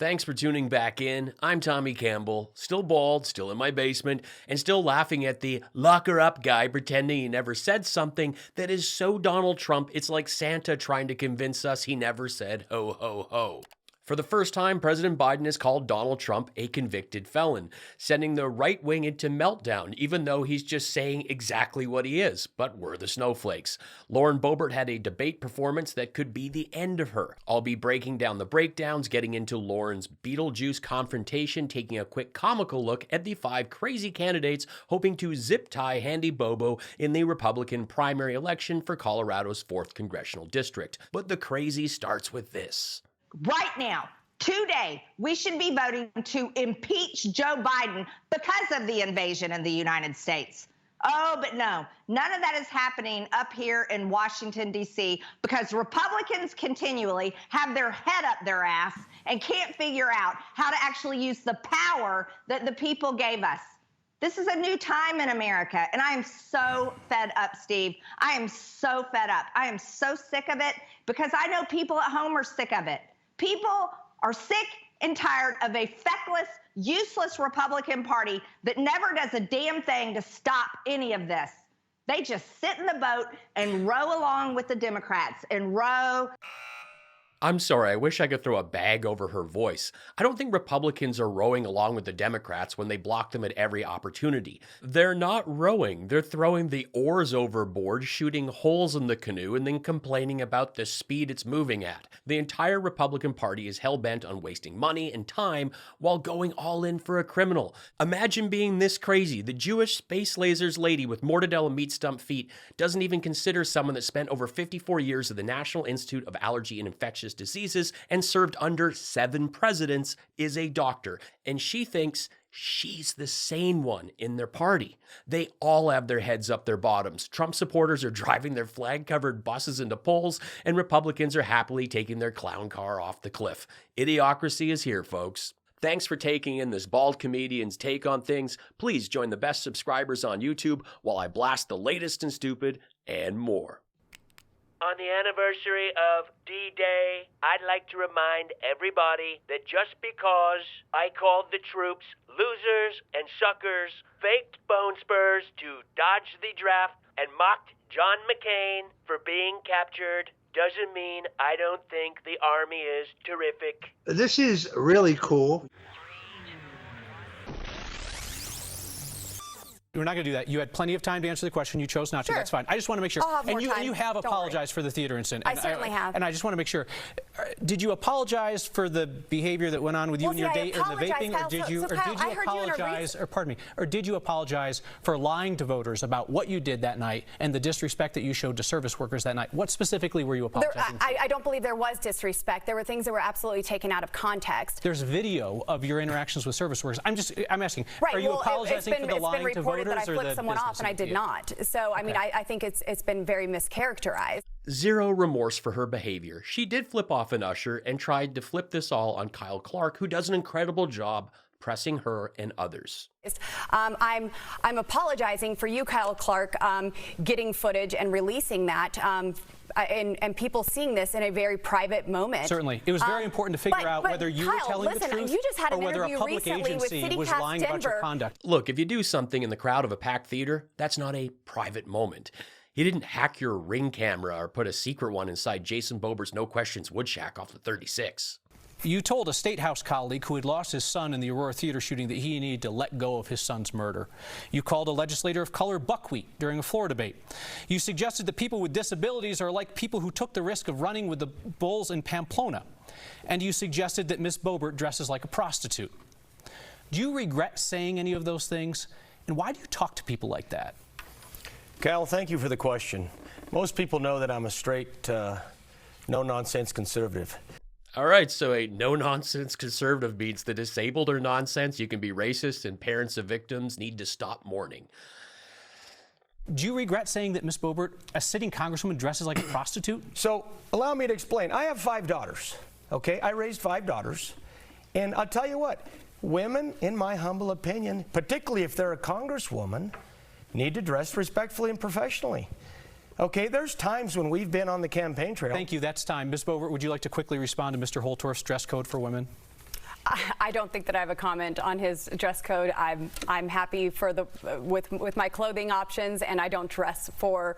Thanks for tuning back in. I'm Tommy Campbell, still bald, still in my basement, and still laughing at the lock her up guy pretending he never said something that is so Donald Trump it's like Santa trying to convince us he never said ho ho ho. For the first time, President Biden has called Donald Trump a convicted felon, sending the right wing into meltdown, even though he's just saying exactly what he is. But we're the snowflakes. Lauren Boebert had a debate performance that could be the end of her. I'll be breaking down the breakdowns, getting into Lauren's Beetlejuice confrontation, taking a quick comical look at the 5 crazy candidates hoping to zip tie Handy Bobo in the Republican primary election for Colorado's 4th congressional district. But the crazy starts with this. Right now, today, we should be voting to impeach Joe Biden because of the invasion in the United States. Oh, but no, none of that is happening up here in Washington, D.C., because Republicans continually have their head up their ass and can't figure out how to actually use the power that the people gave us. This is a new time in America, and I am so fed up, Steve. I am so fed up. I am so sick of it because I know people at home are sick of it. People are sick and tired of a feckless, useless Republican Party that never does a damn thing to stop any of this. They just sit in the boat and row along with the Democrats and row. I'm sorry, I wish I could throw a bag over her voice. I don't think Republicans are rowing along with the Democrats when they block them at every opportunity. They're not rowing, they're throwing the oars overboard, shooting holes in the canoe, and then complaining about the speed it's moving at. The entire Republican Party is hell-bent on wasting money and time while going all in for a criminal. Imagine being this crazy. The Jewish space lasers lady with mortadella meat stump feet doesn't even consider someone that spent over 54 years at the National Institute of Allergy and Infectious Diseases and served under 7 presidents is a doctor, and she thinks she's the sane one in their party. They all have their heads up their bottoms. Trump supporters are driving their flag-covered buses into polls, and Republicans are happily taking their clown car off the cliff. Idiocracy is here, folks. Thanks for taking in this bald comedian's take on things. Please join the best subscribers on YouTube while I blast the latest and stupid and more. On the anniversary of D-Day, I'd like to remind everybody that just because I called the troops losers and suckers, faked bone spurs to dodge the draft, and mocked John McCain for being captured doesn't mean I don't think the Army is terrific. This is really cool. We're not going to do that. You had plenty of time to answer the question. You chose not to. Sure. That's fine. I just want to make sure. I'll have more time. And you have Don't apologized for the theater incident. I certainly have. And I just want to make sure. Did you apologize for the behavior that went on with you and your date or the vaping, Kyle, or did you apologize, or pardon me, or did you apologize for lying to voters about what you did that night and the disrespect that you showed to service workers that night? What specifically were you apologizing for? I don't believe there was disrespect. There were things that were absolutely taken out of context. There's video of your interactions with service workers. I'm asking. Right. Are you apologizing for the lying to voters that I or flipped someone off, and I did not. So, I mean, I think it's been very mischaracterized. Zero remorse for her behavior. She did flip off an usher and tried to flip this all on Kyle Clark, who does an incredible job pressing her and others. I'm apologizing for you, Kyle Clark, getting footage and releasing that. And people seeing this in a very private moment. Certainly. It was very important to figure out whether you were telling the truth you just had or an whether a interview public recently with agency was CityCast lying about your conduct. Look, if you do something in the crowd of a packed theater, that's not a private moment. He didn't hack your Ring camera or put a secret one inside Jason Boebert's No Questions Wood Shack off the 36. You told a State House colleague who had lost his son in the Aurora Theater shooting that he needed to let go of his son's murder. You called a legislator of color buckwheat during a floor debate. You suggested that people with disabilities are like people who took the risk of running with the bulls in Pamplona. And you suggested that Miss Boebert dresses like a prostitute. Do you regret saying any of those things? And why do you talk to people like that? Kyle, thank you for the question. Most people know that I'm a straight, no-nonsense conservative. All right, so a no-nonsense conservative means the disabled are nonsense, you can be racist, and parents of victims need to stop mourning. Do you regret saying that Ms. Boebert, a sitting congresswoman, dresses like a prostitute? So, allow me to explain. I have 5 daughters, okay? I raised 5 daughters. And I'll tell you what, women, in my humble opinion, particularly if they're a congresswoman, need to dress respectfully and professionally. Okay, there's times when we've been on the campaign trail. Thank you. That's time. Ms. Boebert, would you like to quickly respond to Mr. Holtorf's dress code for women? I don't think that I have a comment on his dress code. I'm happy for with my clothing options, and I don't dress for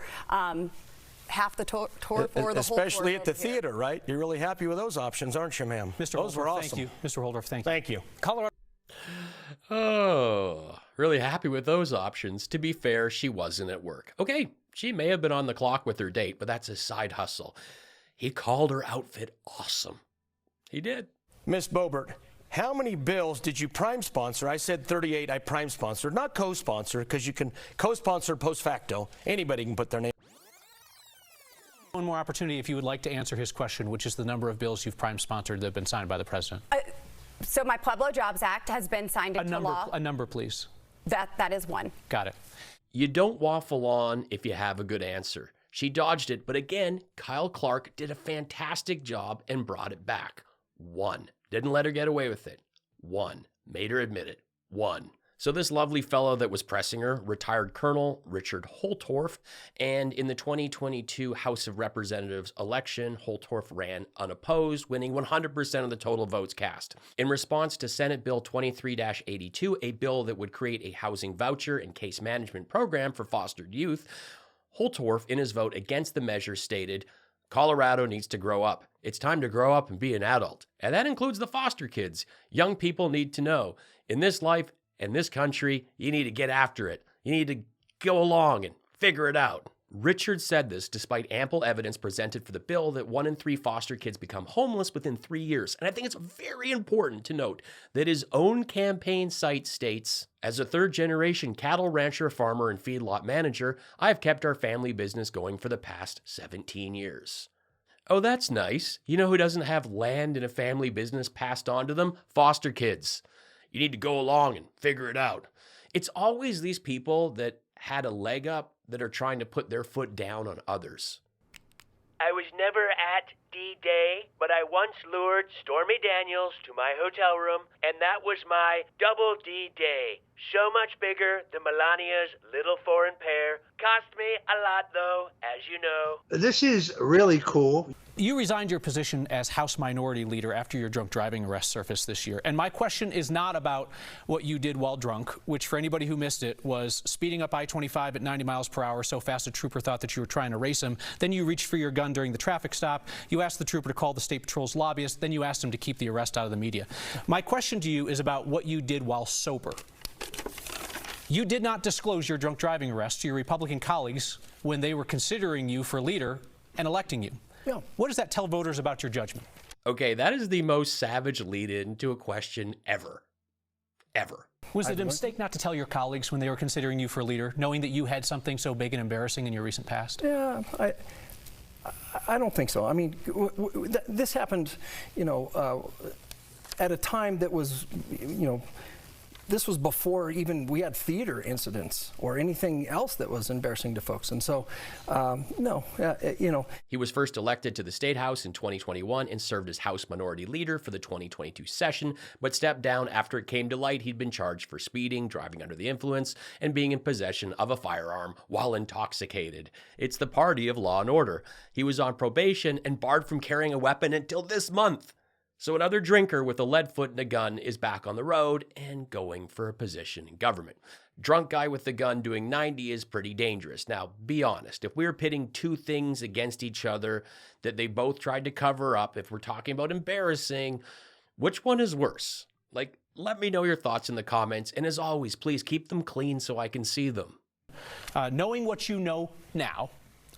half the tour or the whole Especially at the here. theater, right? You're really happy with those options, aren't you, ma'am? Mr. Those were Holdorf, awesome. thank you. Mr. Holdorf, thank you. Thank you. Colorado. Oh, really happy with those options. To be fair, she wasn't at work. Okay, she may have been on the clock with her date, but that's a side hustle. He called her outfit awesome. He did. Miss Boebert, how many bills did you prime sponsor? I said 38 I prime sponsored, not co-sponsor, because you can co-sponsor post facto. Anybody can put their name. One more opportunity if you would like to answer his question, which is the number of bills you've prime sponsored that have been signed by the president. So my Pueblo Jobs Act has been signed into law. A number, please. That is one. Got it. You don't waffle on if you have a good answer. She dodged it, but again, Kyle Clark did a fantastic job and brought it back. 1. Didn't let her get away with it. 1. Made her admit it. 1. So this lovely fellow that was pressing her, retired Colonel Richard Holtorf, and in the 2022 House of Representatives election, Holtorf ran unopposed, winning 100% of the total votes cast. In response to Senate Bill 23-82, a bill that would create a housing voucher and case management program for fostered youth, Holtorf, in his vote against the measure, stated, Colorado needs to grow up. It's time to grow up and be an adult. And that includes the foster kids. Young people need to know, in this life, in this country, you need to get after it. You need to go along and figure it out. Richard said this despite ample evidence presented for the bill that 1 in 3 foster kids become homeless within 3 years. And I think it's very important to note that his own campaign site states, as a third-generation cattle rancher, farmer, and feedlot manager, I've kept our family business going for the past 17 years. Oh, that's nice. You know who doesn't have land in a family business passed on to them? Foster kids. You need to go along and figure it out. It's always these people that had a leg up that are trying to put their foot down on others. I was never at D-Day, but I once lured Stormy Daniels to my hotel room, and that was my double D-Day. So much bigger than Melania's little foreign pair. Cost me a lot, though, as you know. This is really cool. You resigned your position as House Minority Leader after your drunk driving arrest surfaced this year. And my question is not about what you did while drunk, which for anybody who missed it was speeding up I-25 at 90 miles per hour so fast a trooper thought that you were trying to race him. Then you reached for your gun during the traffic stop. You asked the trooper to call the State Patrol's lobbyist. Then you asked him to keep the arrest out of the media. My question to you is about what you did while sober. You did not disclose your drunk driving arrest to your Republican colleagues when they were considering you for leader and electing you. Yeah. What does that tell voters about your judgment? Okay, that is the most savage lead-in to a question ever. Ever. Was it a mistake not to tell your colleagues when they were considering you for leader, knowing that you had something so big and embarrassing in your recent past? Yeah, I don't think so. I mean, this happened, at a time that was, this was before even we had theater incidents or anything else that was embarrassing to folks. And so, no. He was first elected to the State House in 2021 and served as House Minority Leader for the 2022 session, but stepped down after it came to light he'd been charged for speeding, driving under the influence, and being in possession of a firearm while intoxicated. It's the party of law and order. He was on probation and barred from carrying a weapon until this month. So another drinker with a lead foot and a gun is back on the road and going for a position in government. Drunk guy with the gun doing 90 is pretty dangerous. Now, be honest, if we're pitting two things against each other that they both tried to cover up, if we're talking about embarrassing, which one is worse? Let me know your thoughts in the comments, and as always, please keep them clean so I can see them. Knowing what you know now,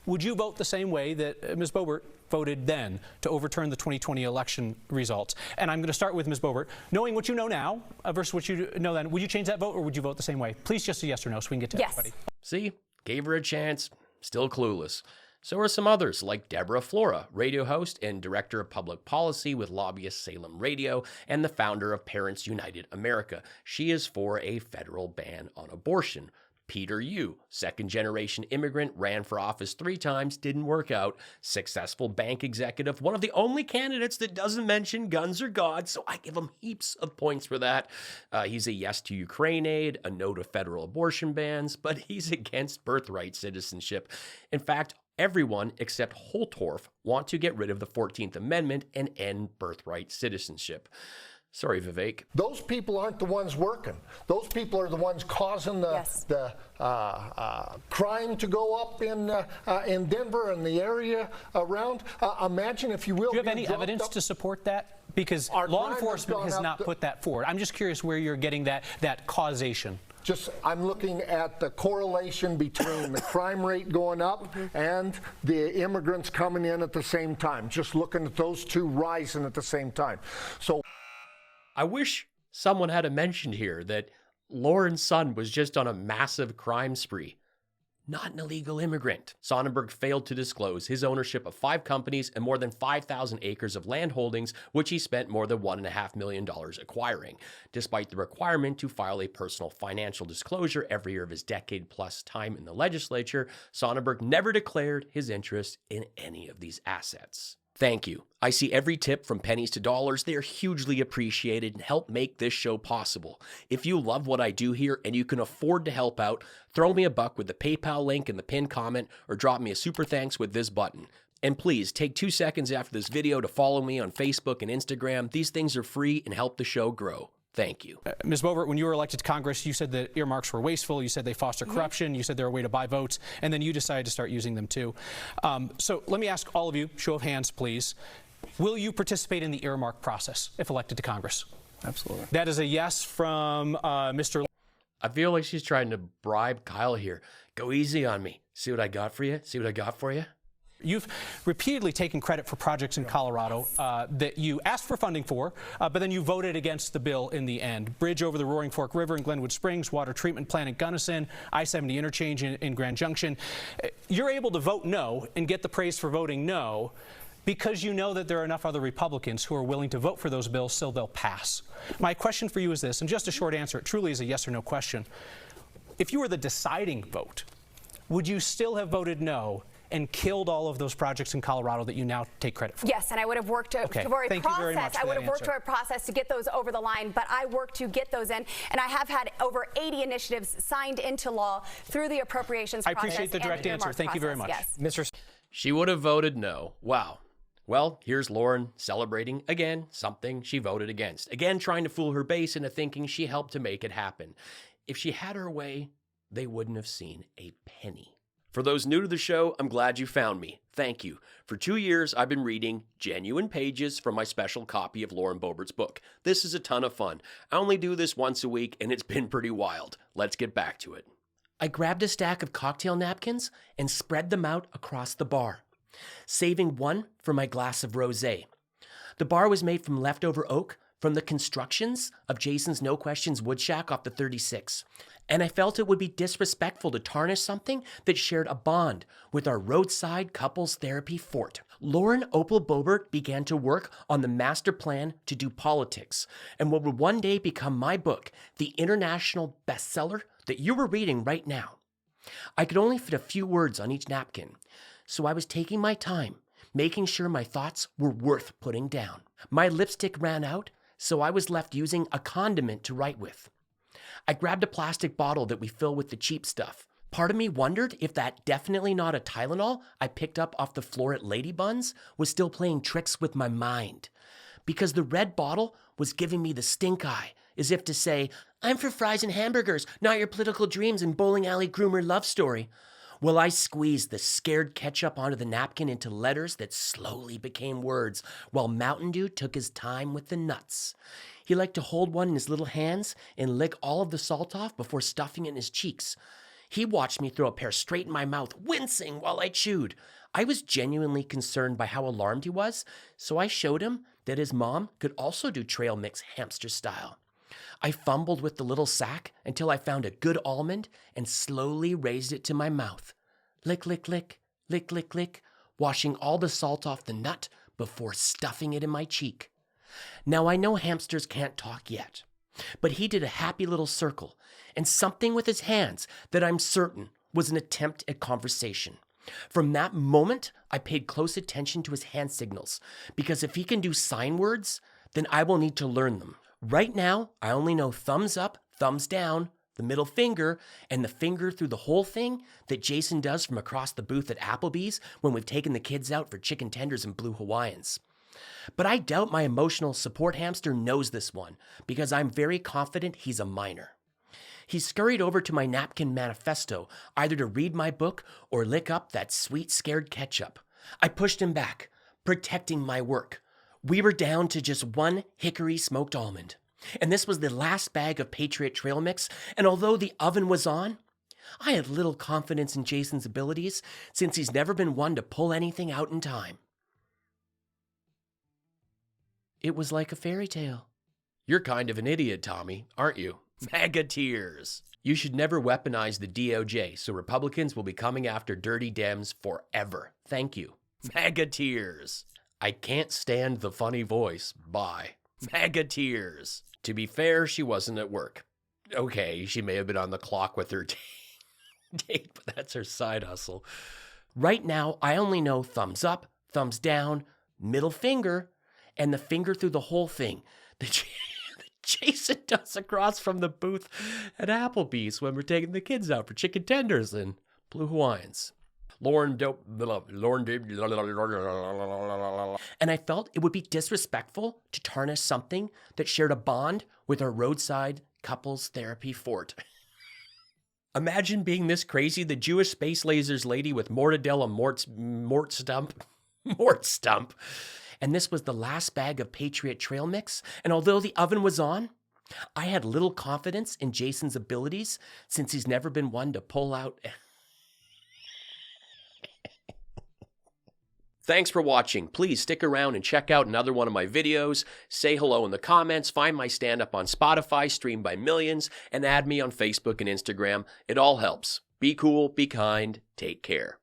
would you vote the same way that Ms. Boebert voted then to overturn the 2020 election results? And I'm going to start with Ms. Boebert. Knowing what you know now versus what you know then, would you change that vote or would you vote the same way? Please just a yes or no so we can get to everybody. See? Gave her a chance. Still clueless. So are some others like Deborah Flora, radio host and director of public policy with lobbyist Salem Radio and the founder of Parents United America. She is for a federal ban on abortion. Peter Yu, second-generation immigrant, ran for office 3 times, didn't work out. Successful bank executive, one of the only candidates that doesn't mention guns or God, so I give him heaps of points for that. He's a yes to Ukraine aid, a no to federal abortion bans, but he's against birthright citizenship. In fact, everyone except Holtorf want to get rid of the 14th Amendment and end birthright citizenship. Sorry, Vivek. Those people aren't the ones working. Those people are the ones causing the crime to go up in Denver and the area around. Imagine, if you will. Do you have any evidence to support that? Because law enforcement has not put that forward. I'm just curious where you're getting that causation. I'm looking at the correlation between the crime rate going up and the immigrants coming in at the same time. Just looking at those two rising at the same time. So I wish someone had mentioned here that Lauren's son was just on a massive crime spree. Not an illegal immigrant. Sonnenberg failed to disclose his ownership of 5 companies and more than 5,000 acres of land holdings, which he spent more than $1.5 million acquiring, despite the requirement to file a personal financial disclosure every year of his decade-plus time in the legislature. Sonnenberg never declared his interest in any of these assets. Thank you. I see every tip from pennies to dollars. They are hugely appreciated and help make this show possible. If you love what I do here and you can afford to help out, throw me a buck with the PayPal link in the pinned comment or drop me a super thanks with this button. And please take 2 seconds after this video to follow me on Facebook and Instagram. These things are free and help the show grow. Thank you. Ms. Boebert, when you were elected to Congress, you said that earmarks were wasteful. You said they foster corruption. You said they're a way to buy votes. And then you decided to start using them, too. So let me ask all of you, show of hands, please. Will you participate in the earmark process if elected to Congress? Absolutely. That is a yes from Mr. I feel like she's trying to bribe Kyle here. Go easy on me. See what I got for you? See what I got for you? You've repeatedly taken credit for projects in Colorado that you asked for funding for, but then you voted against the bill in the end. Bridge over the Roaring Fork River in Glenwood Springs, water treatment plant in Gunnison, I-70 interchange in Grand Junction. You're able to vote no and get the praise for voting no because you know that there are enough other Republicans who are willing to vote for those bills so they'll pass. My question for you is this, and just a short answer, it truly is a yes or no question. If you were the deciding vote, would you still have voted no and killed all of those projects in Colorado that you now take credit for? Yes, and I would have worked for a process. I would have worked for a process to get those over the line, but I worked to get those in, and I have had over 80 initiatives signed into law through the appropriations process. I appreciate the direct answer. Thank you very much. Yes. She would have voted no. Wow. Well, here's Lauren celebrating again something she voted against. Again, trying to fool her base into thinking she helped to make it happen. If she had her way, they wouldn't have seen a penny. For those new to the show, I'm glad you found me. Thank you. For 2 years, I've been reading genuine pages from my special copy of Lauren Boebert's book. This is a ton of fun. I only do this once a week, and it's been pretty wild. Let's get back to it. I grabbed a stack of cocktail napkins and spread them out across the bar, saving one for my glass of rosé. The bar was made from leftover oak from the constructions of Jason's No Questions wood shack off the 36. And I felt it would be disrespectful to tarnish something that shared a bond with our roadside couples therapy fort. Lauren Opal Boebert began to work on the master plan to do politics and what would one day become my book, the international bestseller that you were reading right now. I could only fit a few words on each napkin, so I was taking my time, making sure my thoughts were worth putting down. My lipstick ran out, so I was left using a condiment to write with. I grabbed a plastic bottle that we fill with the cheap stuff. Part of me wondered if that definitely not a Tylenol I picked up off the floor at Lady Buns was still playing tricks with my mind. Because the red bottle was giving me the stink eye, as if to say, I'm for fries and hamburgers, not your political dreams and bowling alley groomer love story. Well, I squeezed the scared ketchup onto the napkin into letters that slowly became words, while Mountain Dew took his time with the nuts. He liked to hold one in his little hands and lick all of the salt off before stuffing it in his cheeks. He watched me throw a pair straight in my mouth, wincing while I chewed. I was genuinely concerned by how alarmed he was, so I showed him that his mom could also do trail mix hamster style. I fumbled with the little sack until I found a good almond and slowly raised it to my mouth. Lick, lick, lick, lick, lick, lick, washing all the salt off the nut before stuffing it in my cheek. Now I know hamsters can't talk yet, but he did a happy little circle and something with his hands that I'm certain was an attempt at conversation. From that moment, I paid close attention to his hand signals, because if he can do sign words, then I will need to learn them. Right now, I only know thumbs up, thumbs down, the middle finger, and the finger through the whole thing that Jason does from across the booth at Applebee's when we've taken the kids out for chicken tenders and blue Hawaiians. But I doubt my emotional support hamster knows this one, because I'm very confident he's a minor. He scurried over to my napkin manifesto, either to read my book or lick up that sweet scared ketchup. I pushed him back, protecting my work. We were down to just one hickory smoked almond. And this was the last bag of Patriot trail mix, and although the oven was on, I had little confidence in Jason's abilities, since he's never been one to pull anything out in time. It was like a fairy tale. You're kind of an idiot, Tommy, aren't you? Mega tears. You should never weaponize the DOJ, so Republicans will be coming after dirty Dems forever. Thank you. Mega tears. I can't stand the funny voice. Bye. Mega tears. To be fair, she wasn't at work. Okay, she may have been on the clock with her date, but that's her side hustle. Right now, I only know thumbs up, thumbs down, middle finger, and the finger through the whole thing. The Jason does across from the booth at Applebee's when we're taking the kids out for chicken tenders and Blue Hawaiians. And I felt it would be disrespectful to tarnish something that shared a bond with our roadside couples therapy fort. Imagine being this crazy, the Jewish space lasers lady with mortadella mort stump. And this was the last bag of Patriot trail mix, and although the oven was on, I had little confidence in Jason's abilities, since he's never been one to pull out. Thanks for watching. Please stick around and check out another one of my videos. Say hello in the comments, find my stand-up on Spotify, streamed by millions, and add me on Facebook and Instagram. It all helps. Be cool, be kind, take care.